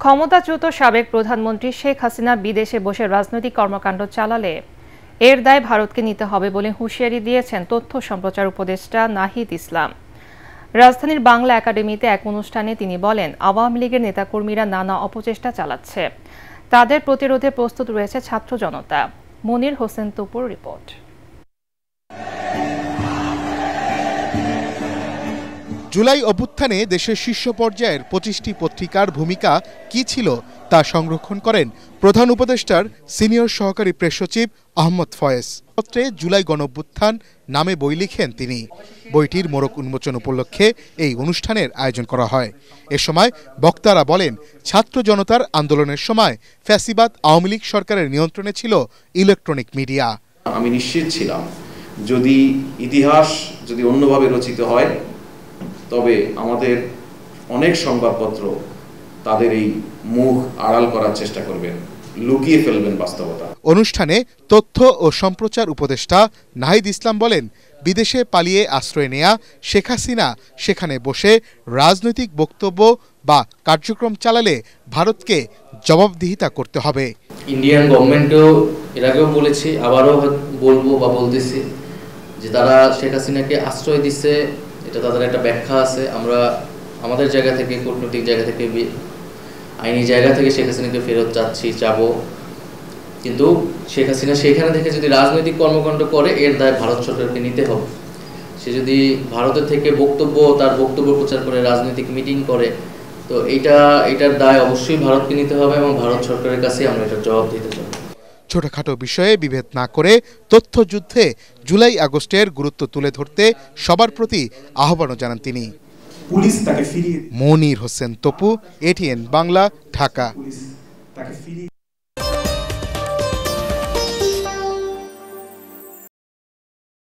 ক্ষমতাচ্যুত সাবেক প্রধানমন্ত্রী শেখ হাসিনা বিদেশে বসে রাজনৈতিক কর্মকাণ্ড চালালে এর দায় ভারতকে নিতে হবে বলে হুঁশিয়ারি দিয়েছেন তথ্য সম্প্রচার উপদেষ্টা নাহিদ ইসলাম। রাজধানীর বাংলা একাডেমিতে এক অনুষ্ঠানে তিনি বলেন, আওয়ামী লীগের নেতাকর্মীরা নানা অপচেষ্টা চালাচ্ছে, তাদের প্রতিরোধে প্রস্তুত রয়েছে ছাত্র জনতা। মনির হোসেন তপুর রিপোর্ট। জুলাই অভ্যুত্থানে দেশের শীর্ষ পর্যায়ের ২৫টি পত্রিকার ভূমিকা কি ছিল তা সংরক্ষণ করেন প্রধান উপদেষ্টার সিনিয়র সহকারী প্রেস সচিব আহমদ ফয়েজ। পত্রে জুলাই গণঅভ্যুত্থান নামে বই লিখেন তিনি। বইটির মোড়ক উন্মোচন উপলক্ষে এই অনুষ্ঠানের আয়োজন করা হয়। এ সময় বক্তারা বলেন, ছাত্র জনতার আন্দোলনের সময় ফ্যাসিবাদ আওয়ামী লীগ সরকারের নিয়ন্ত্রণে ছিল ইলেকট্রনিক মিডিয়া। আমি নিশ্চিত ছিলাম যদি ইতিহাস অন্যভাবে রচিত হয় তবে আমাদের অনেক সংবাদপত্র তাদের এই মুখ আড়াল করার চেষ্টা করবেন, লুকিয়ে ফেলবেন বাস্তবতা। অনুষ্ঠানে তথ্য ও সম্প্রচার উপদেষ্টা নাহিদ ইসলাম বলেন, বিদেশে পালিয়ে আশ্রয় নেয়া শেখ হাসিনা সেখানে বসে রাজনৈতিক বক্তব্য বা কার্যক্রম চালালে ভারতকে জবাবদিহিতা করতে হবে। ইন্ডিয়ান গভর্নমেন্টও এর আগেও বলেছি, আবারও বলবো বা বলতেছি যে তারা শেখ হাসিনাকে আশ্রয় দিচ্ছে, এটা তাদের একটা ব্যাখ্যা আছে। আমরা আমাদের জায়গা থেকে, কূটনৈতিক জায়গা থেকে, আইনি জায়গা থেকে শেখ হাসিনাকে ফেরত চাবো, কিন্তু শেখ হাসিনা সেখানে থেকে যদি রাজনৈতিক কর্মকাণ্ড করে এর দায় ভারত সরকারকে নিতে হবে। সে যদি ভারতের থেকে তার বক্তব্য প্রচার করে, রাজনৈতিক মিটিং করে, তো এটার দায় অবশ্যই ভারতকে নিতে হবে এবং ভারত সরকারের কাছে আমরা এটার জবাব দিতে চাই। ছোটখাটো বিষয়ে বিভেদ না করে তথ্যযুদ্ধে জুলাই আগস্টের গুরুত্ব তুলে ধরতে সবার প্রতি আহ্বানও জানান তিনি। পুলিশ তাকে ফিরিয়ে। মনির হোসেন তপু, এটিএন বাংলা, ঢাকা।